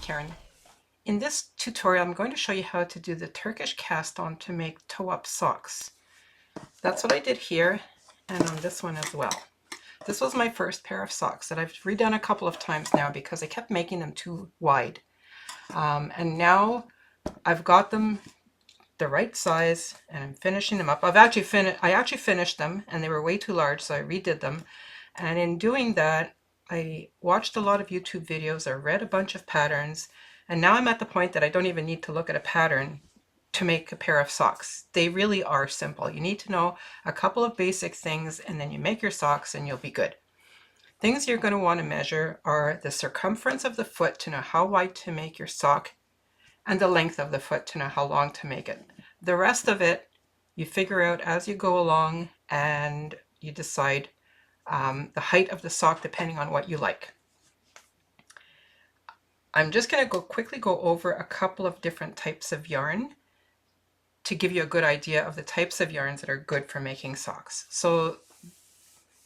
Karen. In this tutorial, I'm going to show you how to do the Turkish cast on to make toe-up socks. That's what I did here and on this one as well. This was my first pair of socks that I've redone a couple of times now because I kept making them too wide. And now I've got them the right size and I'm finishing them up. I actually finished them and they were way too large, so I redid them. And in doing that, I watched a lot of YouTube videos, I read a bunch of patterns, and now I'm at the point that I don't even need to look at a pattern to make a pair of socks. They really are simple. You need to know a couple of basic things and then you make your socks and you'll be good. Things you're going to want to measure are the circumference of the foot to know how wide to make your sock and the length of the foot to know how long to make it. The rest of it you figure out as you go along and you decide the height of the sock depending on what you like. I'm just going to quickly go over a couple of different types of yarn to give you a good idea of the types of yarns that are good for making socks. So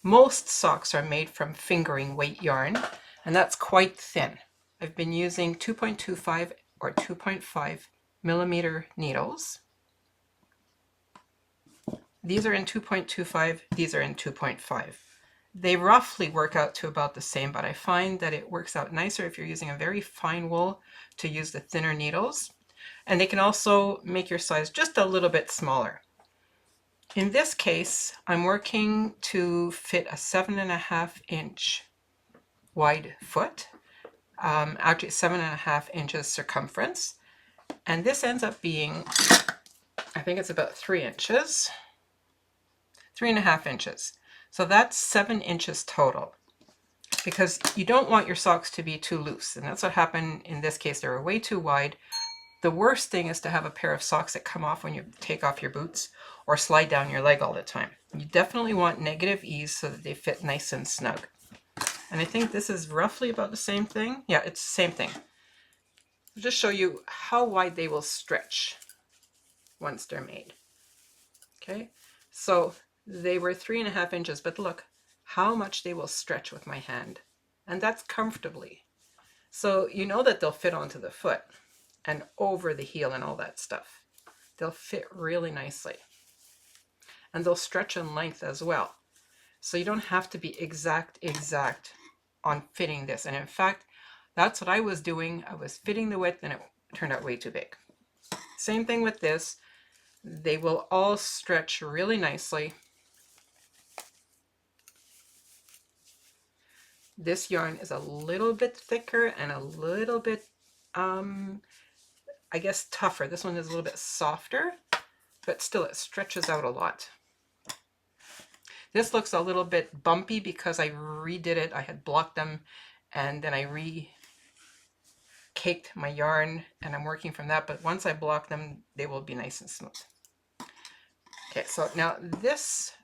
most socks are made from fingering weight yarn, and that's quite thin. I've been using 2.25 or 2.5 millimeter needles. These are in 2.25, these are in 2.5. They roughly work out to about the same, but I find that it works out nicer if you're using a very fine wool to use the thinner needles. And they can also make your size just a little bit smaller. In this case, I'm working to fit a 7.5 inch wide foot, actually 7.5 inches circumference. And this ends up being, I think it's about 3 inches, 3.5 inches. So that's 7 inches total, because you don't want your socks to be too loose. And that's what happened in this case. They were way too wide. The worst thing is to have a pair of socks that come off when you take off your boots or slide down your leg all the time. You definitely want negative ease so that they fit nice and snug. And I think this is roughly about the same thing. Yeah, it's the same thing. I'll just show you how wide they will stretch once they're made. Okay, so they were 3.5 inches, but look how much they will stretch with my hand. And that's comfortably. So you know that they'll fit onto the foot and over the heel and all that stuff. They'll fit really nicely. And they'll stretch in length as well. So you don't have to be exact on fitting this. And in fact, that's what I was doing. I was fitting the width and it turned out way too big. Same thing with this. They will all stretch really nicely. This yarn is a little bit thicker and a little bit, I guess, tougher. This one is a little bit softer, but still it stretches out a lot. This looks a little bit bumpy because I redid it. I had blocked them and then I re-caked my yarn and I'm working from that. But once I block them, they will be nice and smooth. Okay, so now this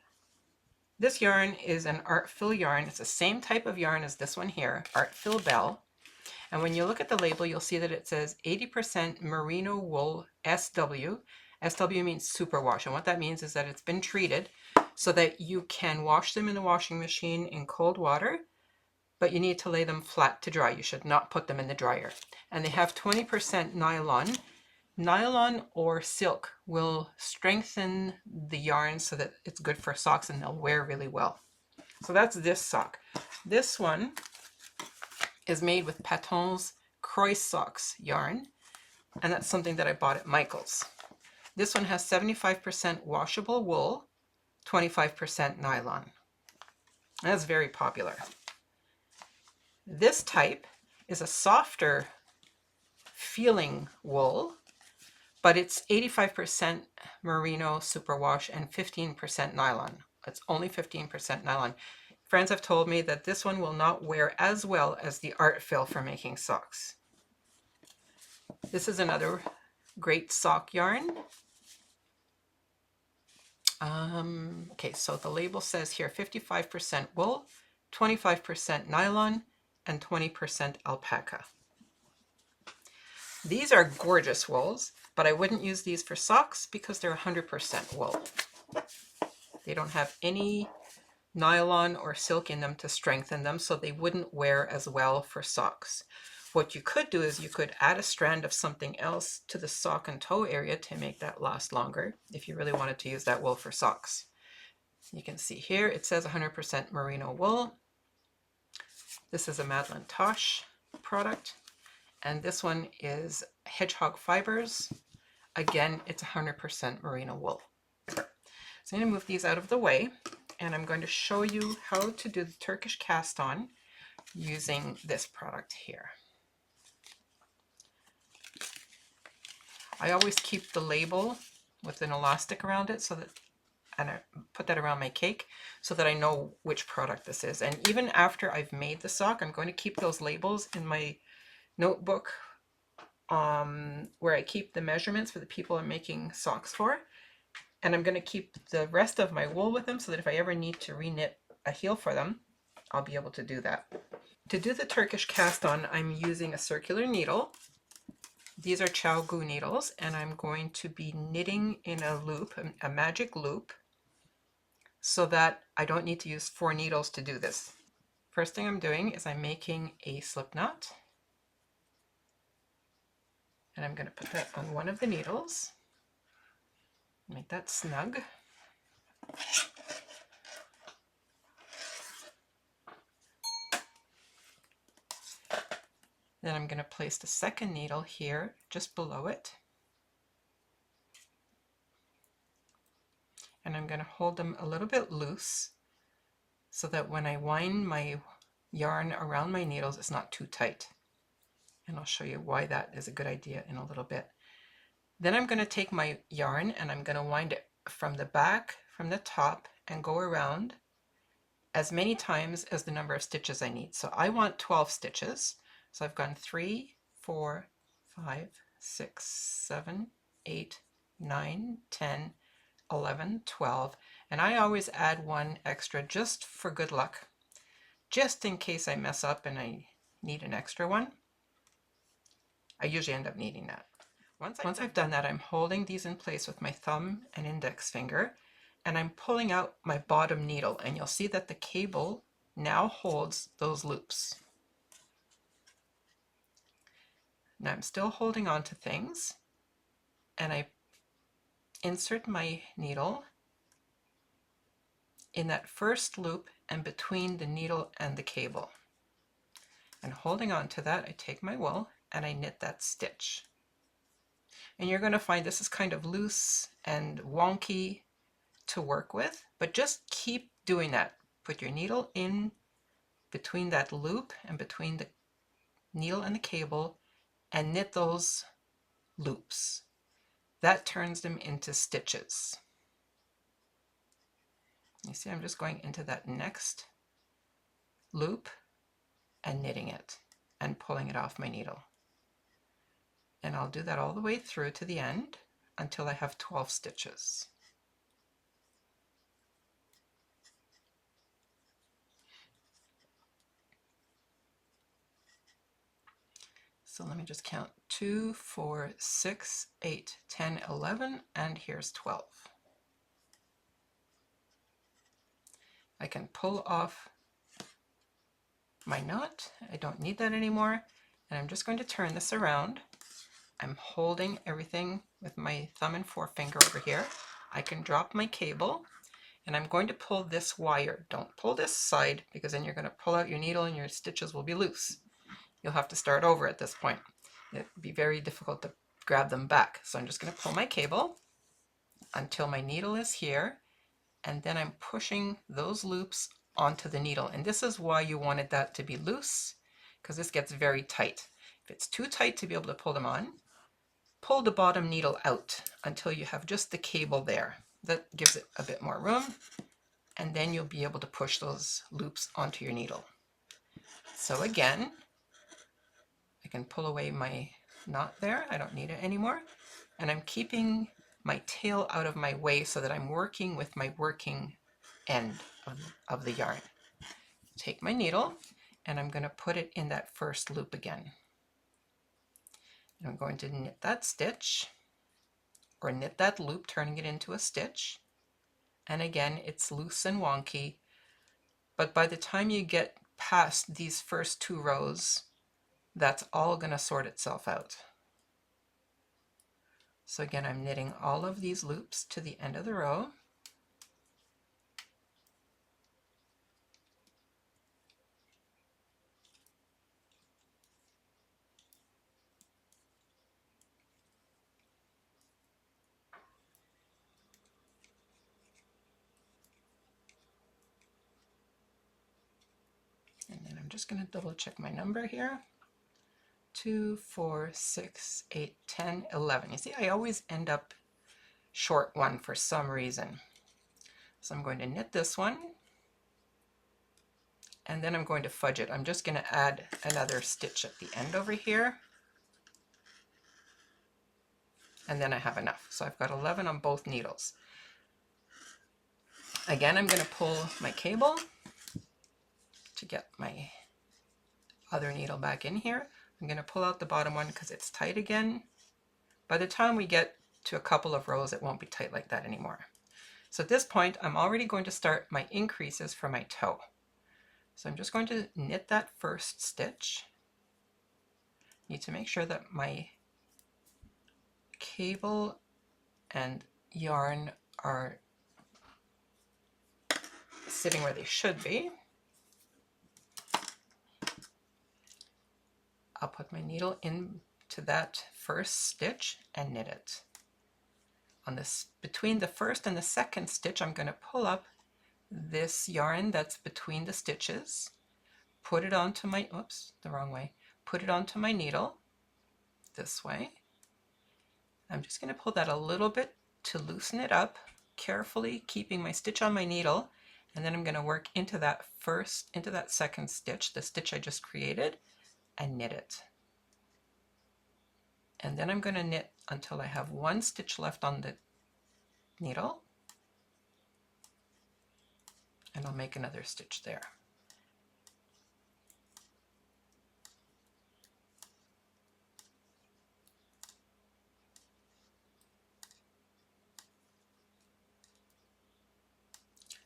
yarn is an Art Fill yarn. It's the same type of yarn as this one here, Art Fill Bell. And when you look at the label, you'll see that it says 80% merino wool SW. SW means superwash. And what that means is that it's been treated so that you can wash them in the washing machine in cold water, but you need to lay them flat to dry. You should not put them in the dryer. And they have 20% nylon. Nylon or silk will strengthen the yarn so that it's good for socks and they'll wear really well. So that's this sock. This one is made with Patons Croix Socks yarn, and that's something that I bought at Michael's. This one has 75% washable wool, 25% nylon. That's very popular. This type is a softer feeling wool, but it's 85% merino superwash and 15% nylon. It's only 15% nylon. Friends have told me that this one will not wear as well as the Art Fill for making socks. This is another great sock yarn. Okay, so the label says here 55% wool, 25% nylon, and 20% alpaca. These are gorgeous wools, but I wouldn't use these for socks because they're 100% wool. They don't have any nylon or silk in them to strengthen them, so they wouldn't wear as well for socks. What you could do is you could add a strand of something else to the sock and toe area to make that last longer if you really wanted to use that wool for socks. You can see here it says 100% merino wool. This is a Madeline Tosh product, and this one is hedgehog fibers. Again, it's 100% merino wool. So I'm going to move these out of the way, and I'm going to show you how to do the Turkish cast on using this product here. I always keep the label with an elastic around it so that, and I put that around my cake so that I know which product this is. And even after I've made the sock, I'm going to keep those labels in my notebook where I keep the measurements for the people I'm making socks for. And I'm going to keep the rest of my wool with them so that if I ever need to re-knit a heel for them, I'll be able to do that. To do the Turkish cast on, I'm using a circular needle. These are Chow Gu needles, and I'm going to be knitting in a loop, a magic loop, so that I don't need to use 4 needles to do this. First thing I'm doing is I'm making a slip knot, and I'm going to put that on one of the needles, make that snug. Then I'm going to place the second needle here just below it, and I'm going to hold them a little bit loose so that when I wind my yarn around my needles it's not too tight. And I'll show you why that is a good idea in a little bit. Then I'm going to take my yarn and I'm going to wind it from the back, from the top, and go around as many times as the number of stitches I need. So I want 12 stitches. So I've gone 3, 4, 5, 6, 7, 8, 9, 10, 11, 12, and I always add one extra just for good luck, just in case I mess up and I need an extra one. I usually end up needing that. Once I've done that, I'm holding these in place with my thumb and index finger, and I'm pulling out my bottom needle, and you'll see that the cable now holds those loops. Now I'm still holding on to things, and I insert my needle in that first loop and between the needle and the cable. And holding on to that, I take my wool and I knit that stitch. And you're going to find this is kind of loose and wonky to work with, but just keep doing that. Put your needle in between that loop and between the needle and the cable and knit those loops. That turns them into stitches. You see, I'm just going into that next loop and knitting it and pulling it off my needle. And I'll do that all the way through to the end until I have 12 stitches. So let me just count 2, 4, 6, 8, 10, 11, and here's 12. I can pull off my knot. I don't need that anymore. And I'm just going to turn this around. I'm holding everything with my thumb and forefinger over here. I can drop my cable, and I'm going to pull this wire. Don't pull this side, because then you're going to pull out your needle and your stitches will be loose. You'll have to start over at this point. It'd be very difficult to grab them back. So I'm just going to pull my cable until my needle is here, and then I'm pushing those loops onto the needle. And this is why you wanted that to be loose, because this gets very tight. If it's too tight to be able to pull them on, pull the bottom needle out until you have just the cable there. That gives it a bit more room, and then you'll be able to push those loops onto your needle. So again, I can pull away my knot there. I don't need it anymore. And I'm keeping my tail out of my way so that I'm working with my working end of the yarn. Take my needle and I'm going to put it in that first loop again. And I'm going to knit that stitch, or knit that loop, turning it into a stitch. And again, it's loose and wonky, but by the time you get past these first 2 rows, that's all going to sort itself out. So again, I'm knitting all of these loops to the end of the row. And then I'm just going to double check my number here. 2, 4, 6, 8, 10, 11. You see, I always end up short one for some reason. So I'm going to knit this one, and then I'm going to fudge it. I'm just going to add another stitch at the end over here, and then I have enough. So I've got 11 on both needles. Again, I'm going to pull my cable to get my other needle back in here. I'm going to pull out the bottom one because it's tight again. By the time we get to a couple of rows, it won't be tight like that anymore. So at this point, I'm already going to start my increases for my toe. So I'm just going to knit that first stitch. Need to make sure that my cable and yarn are sitting where they should be. I'll put my needle into that first stitch and knit it. On this, between the first and the second stitch, I'm going to pull up this yarn that's between the stitches, put it onto my, oops, the wrong way, put it onto my needle this way. I'm just going to pull that a little bit to loosen it up, carefully keeping my stitch on my needle, and then I'm going to work into that second stitch, the stitch I just created, and knit it. And then I'm going to knit until I have one stitch left on the needle, and I'll make another stitch there.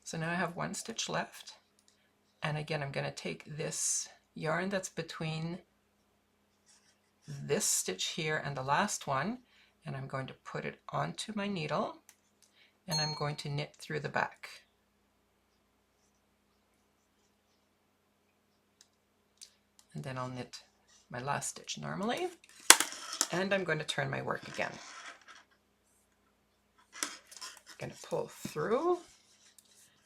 So now I have one stitch left, and again I'm going to take this yarn that's between this stitch here and the last one, and I'm going to put it onto my needle, and I'm going to knit through the back. And then I'll knit my last stitch normally, and I'm going to turn my work again. I'm going to pull through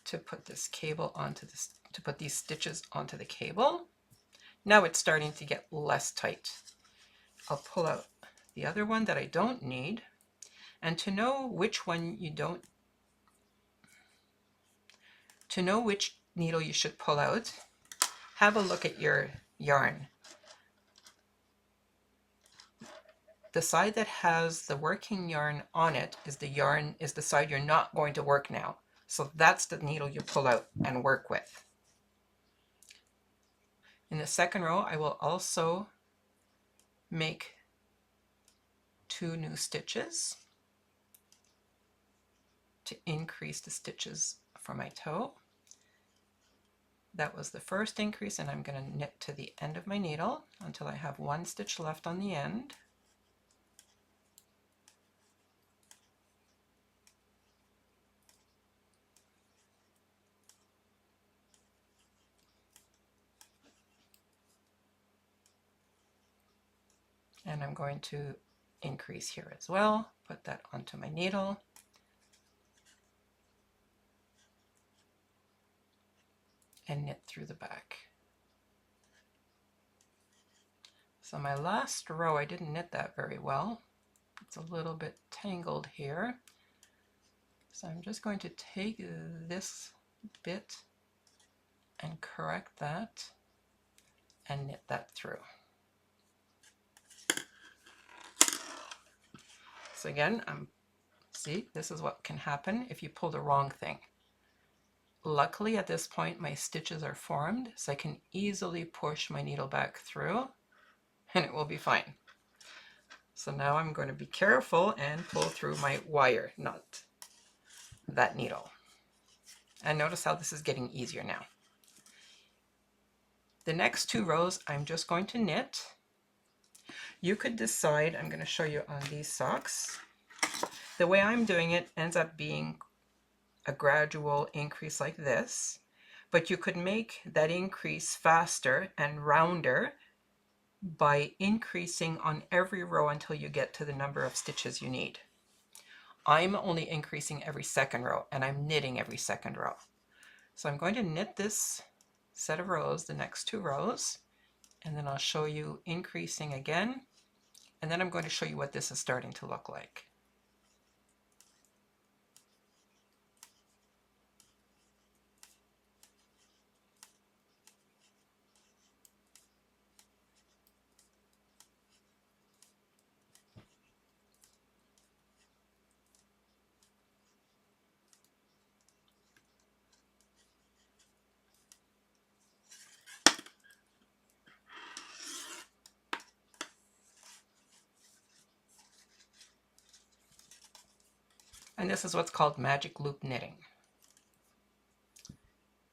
to put this cable onto this, to put these stitches onto the cable. Now it's starting to get less tight. I'll pull out the other one that I don't need, and to know which one you don't, to know which needle you should pull out, have a look at your yarn. The side that has the working yarn on it is the side you're not going to work now. So that's the needle you pull out and work with. In the second row, I will also make 2 new stitches to increase the stitches for my toe. That was the first increase, and I'm going to knit to the end of my needle until I have one stitch left on the end. And I'm going to increase here as well, put that onto my needle. And knit through the back. So my last row, I didn't knit that very well. It's a little bit tangled here. So I'm just going to take this bit and correct that and knit that through. So again, see, this is what can happen if you pull the wrong thing. Luckily at this point my stitches are formed, so I can easily push my needle back through and it will be fine. So now I'm going to be careful and pull through my wire, not that needle. And notice how this is getting easier now. The next 2 rows I'm just going to knit, You could decide, I'm going to show you on these socks. The way I'm doing it ends up being a gradual increase like this, but you could make that increase faster and rounder by increasing on every row until you get to the number of stitches you need. I'm only increasing every second row, and I'm knitting every second row. So I'm going to knit this set of rows, the next 2 rows, and then I'll show you increasing again, and then I'm going to show you what this is starting to look like. And this is what's called magic loop knitting.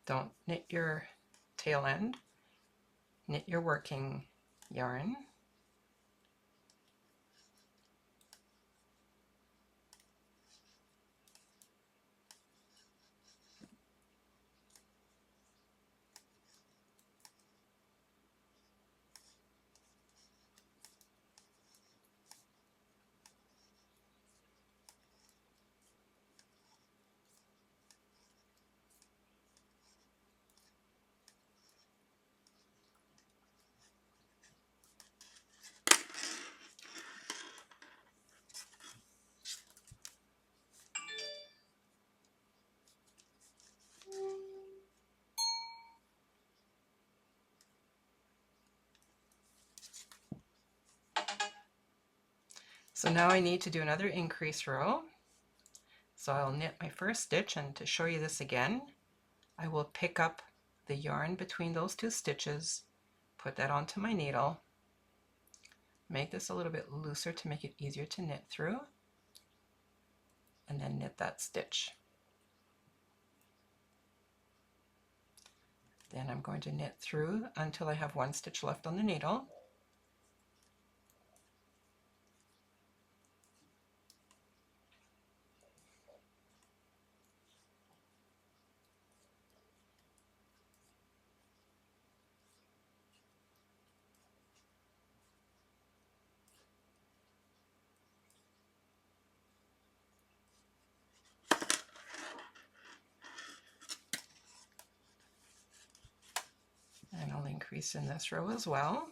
Don't knit your tail end, knit your working yarn. So now I need to do another increase row. So I'll knit my first stitch, and to show you this again, I will pick up the yarn between those 2 stitches, put that onto my needle, make this a little bit looser to make it easier to knit through, and then knit that stitch. Then I'm going to knit through until I have 1 stitch left on the needle. And I'll increase in this row as well.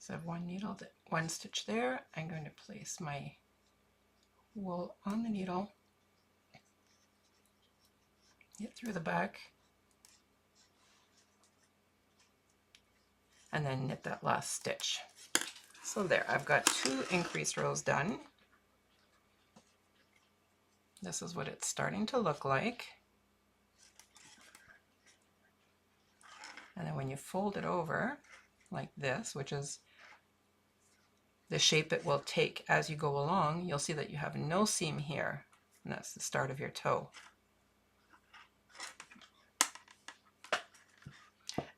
So I have 1 needle, 1 stitch there. I'm going to place my wool on the needle, knit through the back, and then knit that last stitch. So there, I've got 2 increase rows done. This is what it's starting to look like. And then when you fold it over like this, which is the shape it will take as you go along, you'll see that you have no seam here, and that's the start of your toe.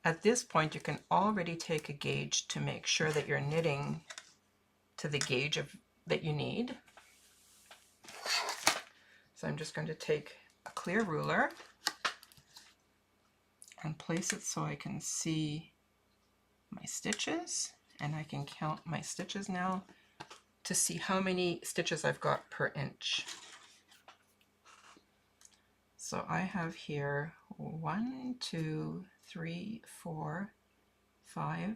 At this point, you can already take a gauge to make sure that you're knitting to the gauge that you need. So I'm just going to take a clear ruler and place it so I can see my stitches, and I can count my stitches now to see how many stitches I've got per inch. So I have here 1, 2, 3, 4, 5,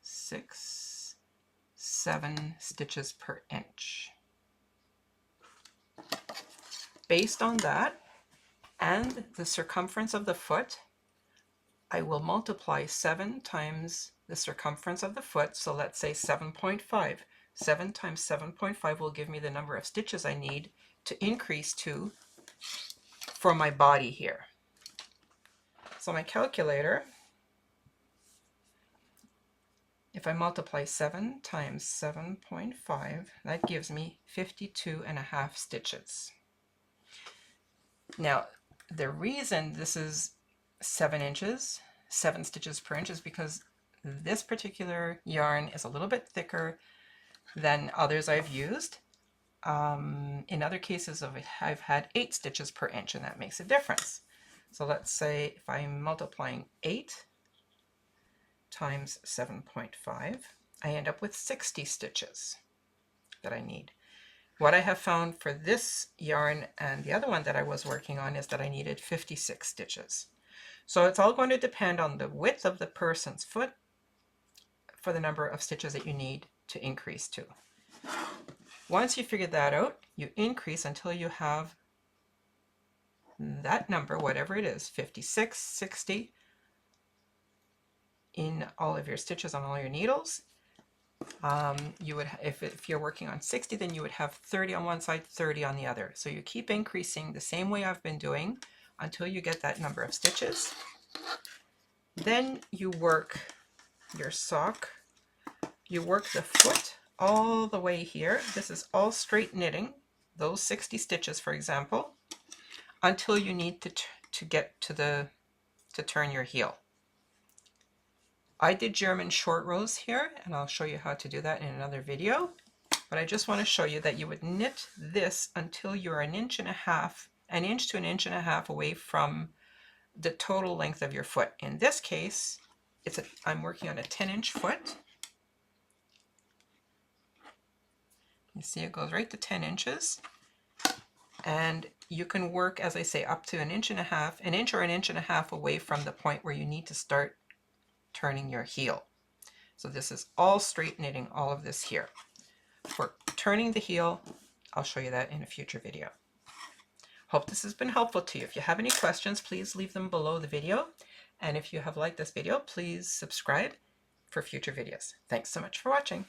6, 7 stitches per inch. based on that and the circumference of the foot, I will multiply 7 times the circumference of the foot. So let's say 7.5. 7 times 7.5 will give me the number of stitches I need to increase to for my body here. So my calculator, if I multiply 7 times 7.5, that gives me 52.5 stitches. Now, the reason this is 7 inches, 7 stitches per inch, is because this particular yarn is a little bit thicker than others I've used. In other cases, I've had 8 stitches per inch, and that makes a difference. So let's say if I'm multiplying 8 times 7.5, I end up with 60 stitches that I need. What I have found for this yarn and the other one that I was working on is that I needed 56 stitches. So it's all going to depend on the width of the person's foot for the number of stitches that you need to increase to. Once you figure that out, you increase until you have that number, whatever it is, 56, 60 in all of your stitches on all your needles. You would, if you're working on 60, then you would have 30 on one side, 30 on the other. So you keep increasing the same way I've been doing until you get that number of stitches. Then you work your sock, you work the foot all the way here. This is all straight knitting, those 60 stitches, for example, until you need to get to turn your heel. I did German short rows here, and I'll show you how to do that in another video. But I just want to show you that you would knit this until you're an inch to an inch and a half away from the total length of your foot. In this case, I'm working on a 10-inch foot. You see it goes right to 10 inches. And you can work, as I say, up to an inch or an inch and a half away from the point where you need to start turning your heel. So this is all straight knitting, all of this here. For turning the heel, I'll show you that in a future video. Hope this has been helpful to you. If you have any questions, please leave them below the video. And if you have liked this video, please subscribe for future videos. Thanks so much for watching.